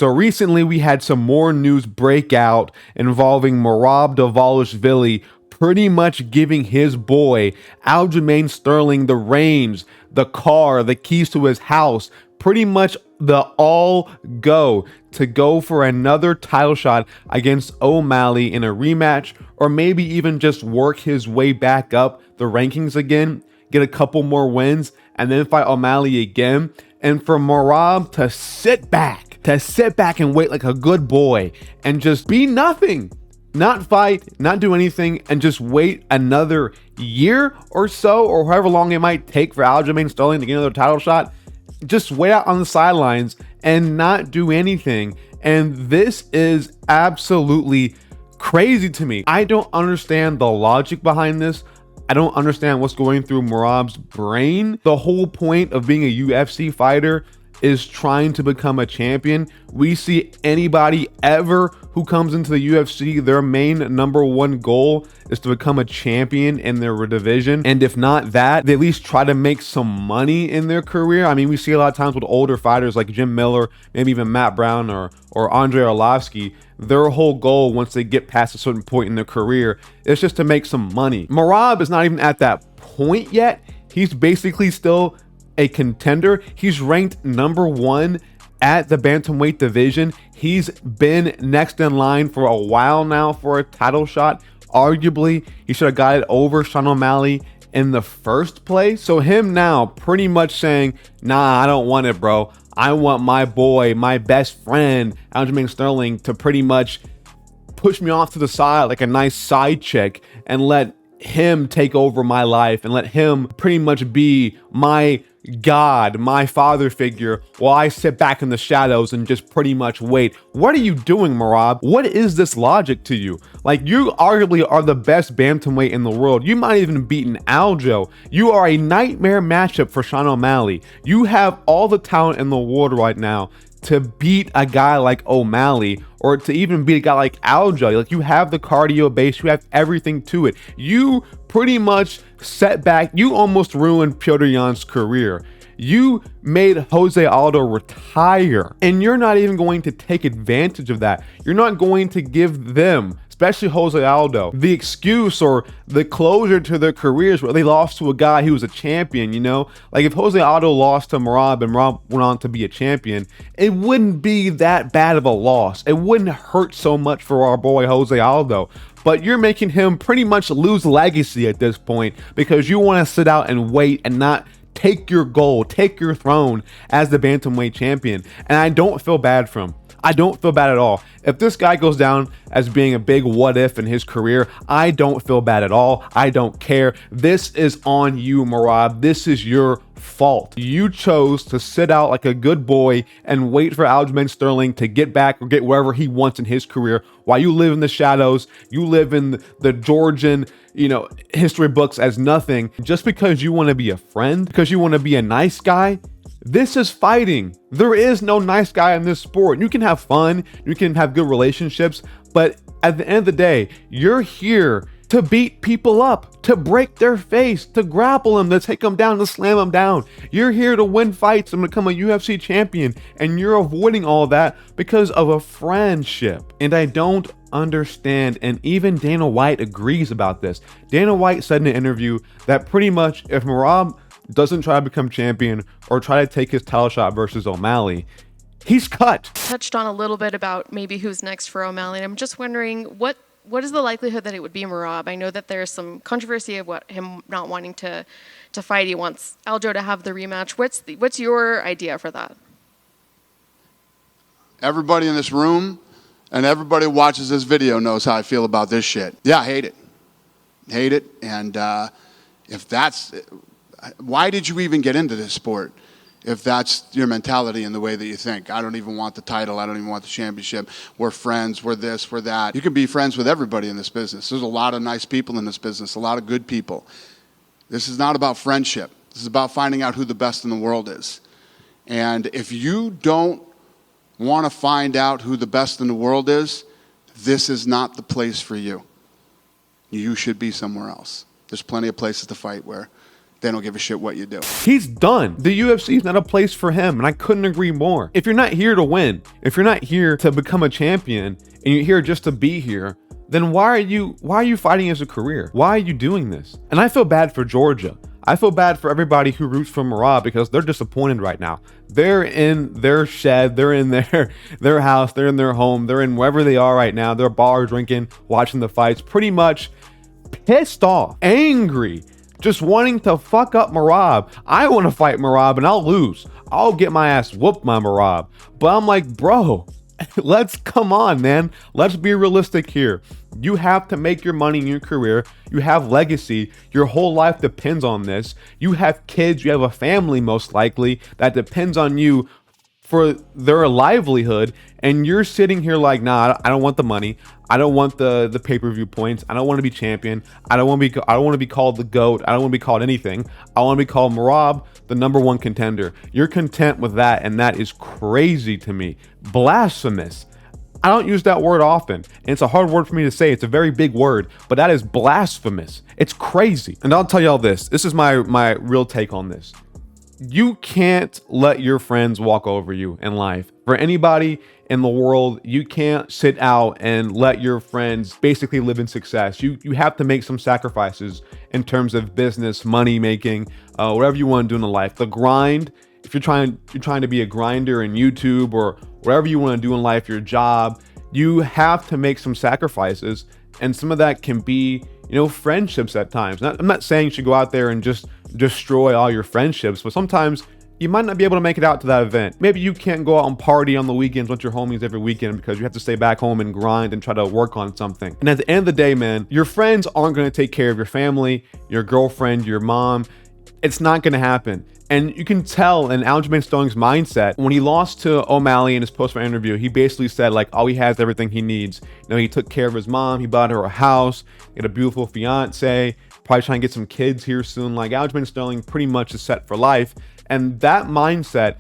So recently we had some more news break out involving Morab pretty much giving his boy Aljamain Sterling the reins, the car, the keys to his house, pretty much the all go to go for another title shot against OMalley in a rematch, or maybe even just work his way back up the rankings again, get a couple more wins, and then fight OMalley again. And for Morab to sit back and wait like a good boy and just be nothing. Not fight, not do anything, and just wait another year or so, or however long it might take for Aljamain Sterling to get another title shot. Just wait out on the sidelines and not do anything. And this is absolutely crazy to me. I don't understand the logic behind this. I don't understand what's going through Morab's brain. The whole point of being a UFC fighter is trying to become a champion. We see anybody ever who comes into the UFC, their main #1 goal is to become a champion in their division. And if not that, they at least try to make some money in their career. I mean, we see a lot of times with older fighters like Jim Miller, maybe even Matt Brown or Andrei Arlovski, their whole goal once they get past a certain point in their career is just to make some money. Morab is not even at that point yet. He's basically still a contender. He's ranked #1 at the bantamweight division. He's been next in line for a while now for a title shot. Arguably, he should have got it over Sean O'Malley in the first place. So him now pretty much saying, nah, I don't want it, bro. I want my boy, my best friend, Aljamain Sterling, to pretty much push me off to the side like a nice side chick and let him take over my life and let him pretty much be my God, my father figure, while I sit back in the shadows and just pretty much wait. What are you doing, Morab? What is this logic to you? Like, you arguably are the best bantamweight in the world. You might even beaten Aljo. You are a nightmare matchup for Sean O'Malley. You have all the talent in the world right now to beat a guy like O'Malley, or to even beat a guy like Aljo. Like, you have the cardio base, you have everything to it. You pretty much set back, you almost ruined Petr Yan's career. You made Jose Aldo retire, and you're not even going to take advantage of that. You're not going to give them, especially Jose Aldo, the excuse or the closure to their careers where they lost to a guy who was a champion, you know? Like, if Jose Aldo lost to Morab and Morab went on to be a champion, it wouldn't be that bad of a loss. It wouldn't hurt so much for our boy Jose Aldo. But you're making him pretty much lose legacy at this point because you want to sit out and wait and not take your goal, take your throne as the bantamweight champion. And I don't feel bad for him. I don't feel bad at all. If this guy goes down as being a big what if in his career, I don't feel bad at all. I don't care. This is on you, Morab. This is your fault. You chose to sit out like a good boy and wait for Aljamain Sterling to get back or get wherever he wants in his career while you live in the shadows. You live in the Georgian, history books as nothing just because you want to be a friend, because you want to be a nice guy. This is fighting. There is no nice guy in this sport. You can have fun, you can have good relationships, but at the end of the day, you're here to beat people up, to break their face, to grapple them, to take them down, to slam them down. You're here to win fights and become a UFC champion, and you're avoiding all that because of a friendship. And I don't understand, and even Dana White agrees about this. Dana White said in an interview that pretty much if Morab doesn't try to become champion or try to take his title shot versus O'Malley, he's cut. Touched on a little bit about maybe who's next for O'Malley, and I'm just wondering what is the likelihood that it would be Morab? I know that there's some controversy of him not wanting to fight. He wants Aljo to have the rematch. What's your idea for that? Everybody in this room and everybody who watches this video knows how I feel about this shit. Yeah, I hate it. Hate it. And if that's... Why did you even get into this sport if that's your mentality and the way that you think? I don't even want the title. I don't even want the championship. We're friends. We're this. We're that. You can be friends with everybody in this business. There's a lot of nice people in this business, a lot of good people. This is not about friendship. This is about finding out who the best in the world is. And if you don't want to find out who the best in the world is, this is not the place for you. You should be somewhere else. There's plenty of places to fight where they don't give a shit what you do. He's done. The UFC is not a place for him, and I couldn't agree more. If you're not here to win, if you're not here to become a champion, and you're here just to be here, then why are you fighting as a career? Why are you doing this? And I feel bad for Georgia. I feel bad for everybody who roots for Morab because they're disappointed right now. They're in their shed, they're in their house, they're in their home, they're in wherever they are right now. They're bar drinking, watching the fights, pretty much pissed off, angry, just wanting to fuck up Morab. I want to fight Morab and I'll lose. I'll get my ass whooped by Morab. But I'm like, bro, come on, man. Let's be realistic here. You have to make your money in your career. You have legacy. Your whole life depends on this. You have kids. You have a family, most likely, that depends on you for their livelihood. And you're sitting here like, nah, I don't want the money. I don't want the pay-per-view points. I don't want to be champion. I don't want to be called the GOAT. I don't want to be called anything. I want to be called Morab, the #1 contender. You're content with that, and that is crazy to me. Blasphemous. I don't use that word often, and it's a hard word for me to say. It's a very big word, but that is blasphemous. It's crazy. And I'll tell y'all this. This is my real take on this. You can't let your friends walk over you in life. For anybody in the world, you can't sit out and let your friends basically live in success. You have to make some sacrifices in terms of business, money making, whatever you want to do in life. The grind, if you're trying to be a grinder in YouTube or whatever you want to do in life, your job, you have to make some sacrifices. And some of that can be, friendships at times. I'm not saying you should go out there and just destroy all your friendships, but sometimes you might not be able to make it out to that event. Maybe you can't go out and party on the weekends with your homies every weekend because you have to stay back home and grind and try to work on something. And at the end of the day, man, your friends aren't going to take care of your family, your girlfriend, your mom. It's not going to happen. And you can tell in Aljamain Sterling's mindset, when he lost to OMalley in his post-fight interview, he basically said, like, oh, he has everything he needs. He took care of his mom. He bought her a house. He had a beautiful fiance. Probably trying to get some kids here soon. Like, Aljamain Sterling pretty much is set for life. And that mindset,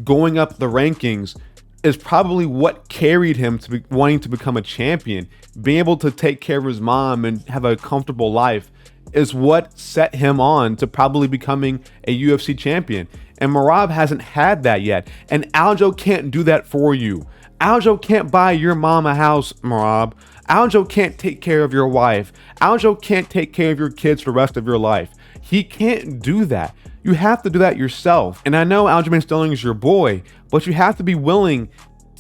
going up the rankings, is probably what carried him to wanting to become a champion. Being able to take care of his mom and have a comfortable life is what set him on to probably becoming a UFC champion. And Morab hasn't had that yet. And Aljo can't do that for you. Aljo can't buy your mom a house, Morab. Aljo can't take care of your wife. Aljo can't take care of your kids for the rest of your life. He can't do that. You have to do that yourself. And I know Aljamain Sterling is your boy, but you have to be willing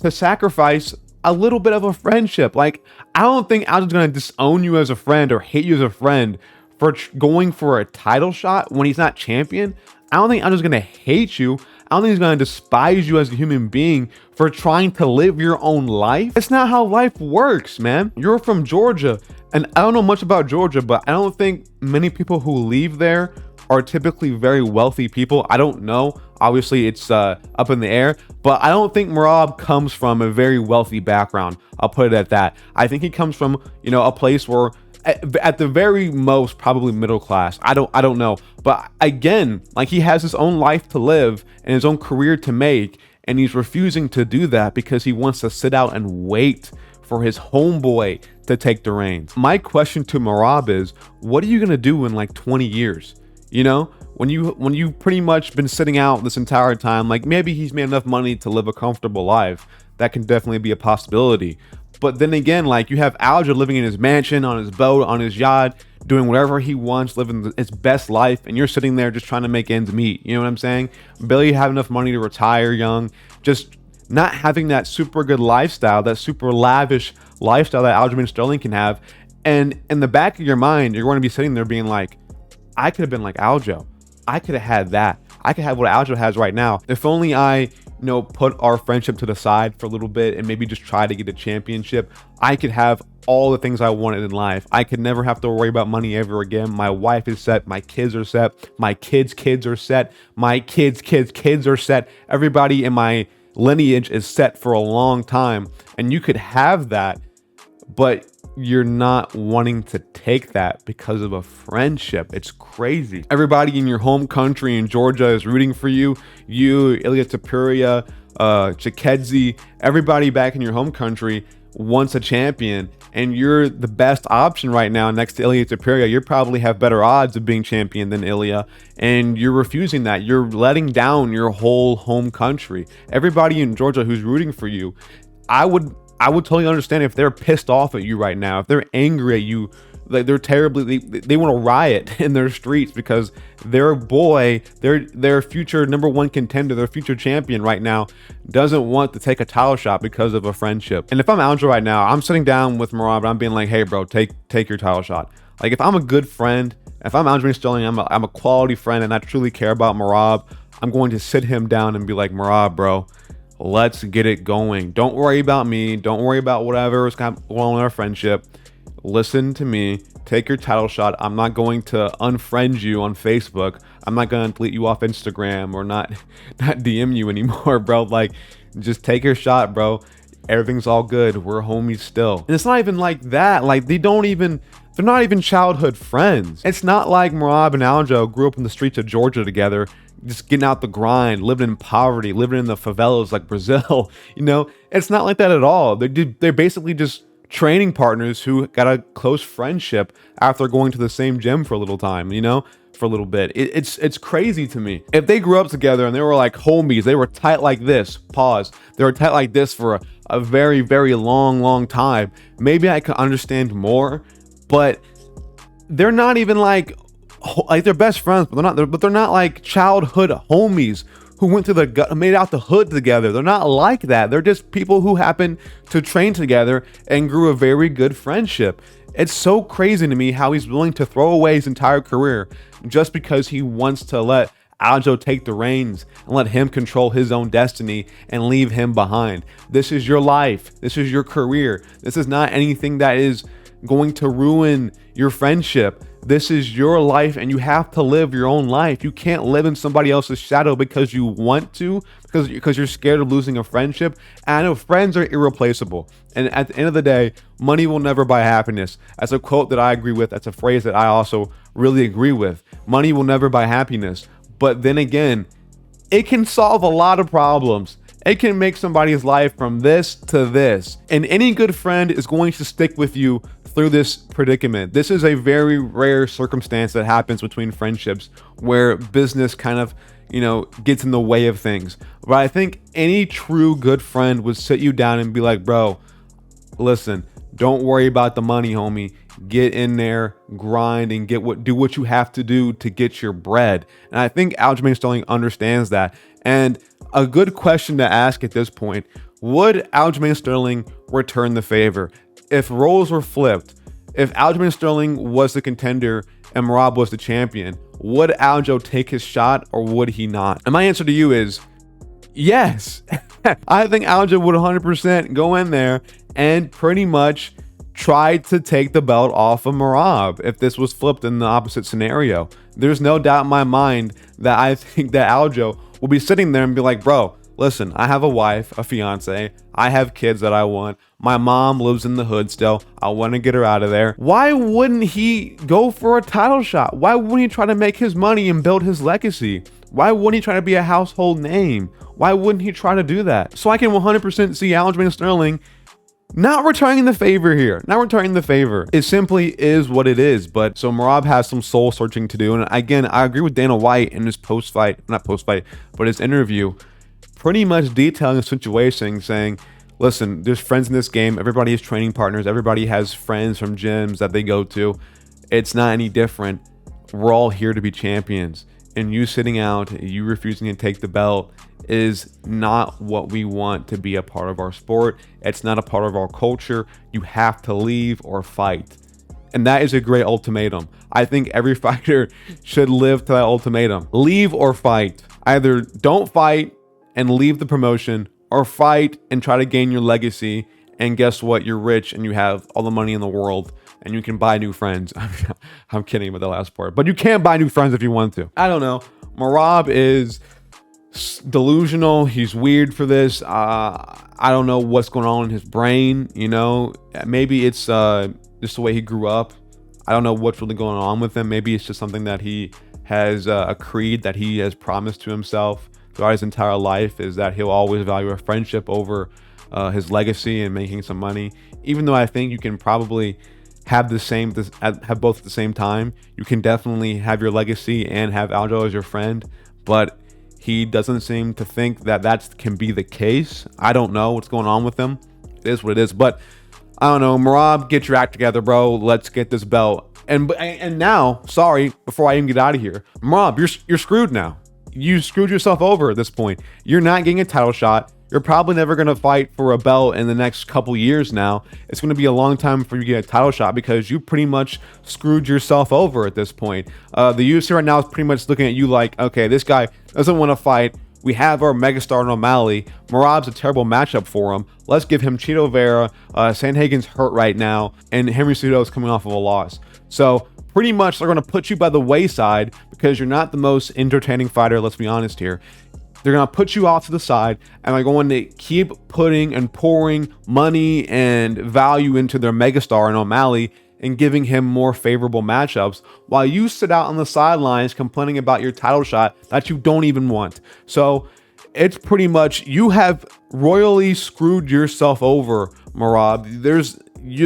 to sacrifice a little bit of a friendship. Like, I don't think Aljo's going to disown you as a friend or hate you as a friend for going for a title shot when he's not champion. I don't think Aljo's going to hate you. I don't think he's going to despise you as a human being for trying to live your own life. It's not how life works, man. You're from Georgia, and I don't know much about Georgia, but I don't think many people who leave there are typically very wealthy people. I don't know. Obviously, it's up in the air, but I don't think Morab comes from a very wealthy background. I'll put it at that. I think he comes from, a place where at the very most, probably middle class. I don't know. But again, like, he has his own life to live and his own career to make. And he's refusing to do that because he wants to sit out and wait for his homeboy to take the reins. My question to Morab is, what are you going to do in like 20 years? When you pretty much been sitting out this entire time, like, maybe he's made enough money to live a comfortable life. That can definitely be a possibility. But then again, like, you have Aljo living in his mansion, on his boat, on his yacht, doing whatever he wants, living his best life, and you're sitting there just trying to make ends meet. You know what I'm saying? Barely have enough money to retire young, just not having that super good lifestyle, that super lavish lifestyle that Aljamain Sterling can have. And in the back of your mind, you're going to be sitting there being like, I could have been like Aljo. I could have had that. I could have what Aljo has right now. If only I put our friendship to the side for a little bit and maybe just try to get a championship, I could have all the things I wanted in life. I could never have to worry about money ever again. My wife is set. My kids are set. My kids' kids are set. My kids' kids are set. Everybody in my lineage is set for a long time. And you could have that, but you're not wanting to take that because of a friendship. It's crazy. Everybody in your home country in Georgia is rooting for you. You, Ilya Tapuria, Chikadze, everybody back in your home country once a champion, and you're the best option right now next to Ilya Topuria. You probably have better odds of being champion than Ilya, and you're refusing that. You're letting down your whole home country. Everybody in Georgia who's rooting for you, I would totally understand if they're pissed off at you right now, if they're angry at you, like they're terribly, they want to riot in their streets because their boy, their future number one contender, their future champion right now doesn't want to take a title shot because of a friendship. And if I'm Aljo right now, I'm sitting down with Morab and I'm being like, hey bro, take your title shot. Like if I'm a good friend, if I'm Aljamain Sterling, I'm a quality friend and I truly care about Morab, I'm going to sit him down and be like, Morab bro, let's get it going. Don't worry about me. Don't worry about whatever is going on in our friendship. Listen to me. Take your title shot. I'm not going to unfriend you on Facebook. I'm not going to delete you off Instagram or not DM you anymore, bro. Like, just take your shot, bro. Everything's all good. We're homies still. And it's not even like that. Like, they're not even childhood friends. It's not like Morab and Aljo grew up in the streets of Georgia together, just getting out the grind, living in poverty, living in the favelas like Brazil. You know, it's not like that at all. They're basically just training partners who got a close friendship after going to the same gym for a little time, you know, for a little bit. It's crazy to me. If they grew up together and they were like homies, they were tight like this, pause, they were tight like this for a very, very long time, maybe I could understand more, but they're not even like they're best friends, but they're not like childhood homies who went through made out the hood together. They're not like that. They're just people who happen to train together and grew a very good friendship. It's so crazy to me how he's willing to throw away his entire career just because he wants to let Aljo take the reins and let him control his own destiny and leave him behind. This is your life. This is your career. This is not anything that is going to ruin your friendship. This is your life and you have to live your own life. You can't live in somebody else's shadow because you want to, because you're scared of losing a friendship. And I know friends are irreplaceable. And at the end of the day, money will never buy happiness. That's a quote that I agree with. That's a phrase that I also really agree with. Money will never buy happiness. But then again, it can solve a lot of problems. It can make somebody's life from this to this. And any good friend is going to stick with you through this predicament. This is a very rare circumstance that happens between friendships where business kind of, you know, gets in the way of things. But I think any true good friend would sit you down and be like, bro, listen, don't worry about the money, homie. Get in there, grind, and do what you have to do to get your bread. And I think Aljamain Sterling understands that. And a good question to ask at this point, would Aljamain Sterling return the favor? If roles were flipped, if Aljamain Sterling was the contender and Morab was the champion, would Aljo take his shot or would he not? And my answer to you is yes. I think Aljo would 100% go in there and pretty much try to take the belt off of Morab if this was flipped in the opposite scenario. There's no doubt in my mind that I think that Aljo will be sitting there and be like, bro, listen, I have a wife, a fiance, I have kids that I want. My mom lives in the hood still. I want to get her out of there. Why wouldn't he go for a title shot? Why wouldn't he try to make his money and build his legacy? Why wouldn't he try to be a household name? Why wouldn't he try to do that? So I can 100% see Aljamain Sterling not returning the favor here. Not returning the favor. It simply is what it is. But so Morab has some soul searching to do. And again, I agree with Dana White in his but his interview, pretty much detailing the situation, saying, listen, there's friends in this game. Everybody has training partners. Everybody has friends from gyms that they go to. It's not any different. We're all here to be champions. And you sitting out, you refusing to take the belt is not what we want to be a part of our sport. It's not a part of our culture. You have to leave or fight. And that is a great ultimatum. I think every fighter should live to that ultimatum. Leave or fight. Either don't fight and leave the promotion, or fight and try to gain your legacy. And guess what? You're rich and you have all the money in the world and you can buy new friends. I'm kidding about the last part, but you can buy new friends if you want to. I don't know. Morab is delusional. He's weird for this. I don't know what's going on in his brain. You know, maybe it's just the way he grew up. I don't know what's really going on with him. Maybe it's just something that he has a creed that he has promised to himself throughout his entire life, is that he'll always value a friendship over his legacy and making some money. Even though I think you can probably have have both at the same time. You can definitely have your legacy and have Aljo as your friend, but he doesn't seem to think that can be the case. I don't know what's going on with him. It is what it is, but I don't know. Morab, get your act together, bro. Let's get this belt. And now, sorry, before I even get out of here, Morab, you're screwed now. You screwed yourself over at this point. You're not getting a title shot. You're probably never going to fight for a belt in the next couple years now. It's going to be a long time before you get a title shot because you pretty much screwed yourself over at this point. The UFC right now is pretty much looking at you like, okay, this guy doesn't want to fight. We have our megastar in OMalley. Morab's a terrible matchup for him. Let's give him Cheeto Vera. Sandhagen's hurt right now, and Henry Cejudo is coming off of a loss. So pretty much they're going to put you by the wayside because you're not the most entertaining fighter, let's be honest here. They're going to put you off to the side, and they're going to keep putting and pouring money and value into their megastar in OMalley and giving him more favorable matchups while you sit out on the sidelines complaining about your title shot that you don't even want. So it's pretty much, you have royally screwed yourself over, Morab. There's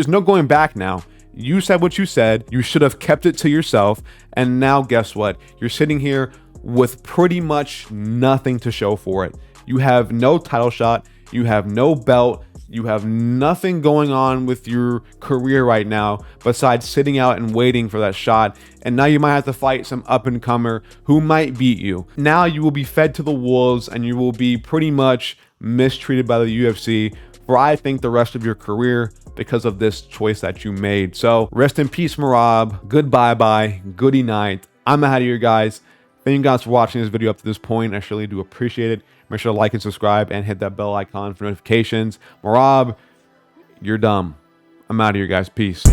no going back now. You said what you said. You should have kept it to yourself. And now guess what? You're sitting here with pretty much nothing to show for it. You have no title shot. You have no belt. You have nothing going on with your career right now besides sitting out and waiting for that shot. And now you might have to fight some up-and-comer who might beat you. Now you will be fed to the wolves and you will be pretty much mistreated by the UFC for, I think, the rest of your career because of this choice that you made. So rest in peace, Morab. Goodbye-bye. Goodie night. I'm out of here, guys. Thank you guys for watching this video up to this point. I surely do appreciate it. Make sure to like and subscribe and hit that bell icon for notifications. Morab, you're dumb. I'm out of here, guys. Peace.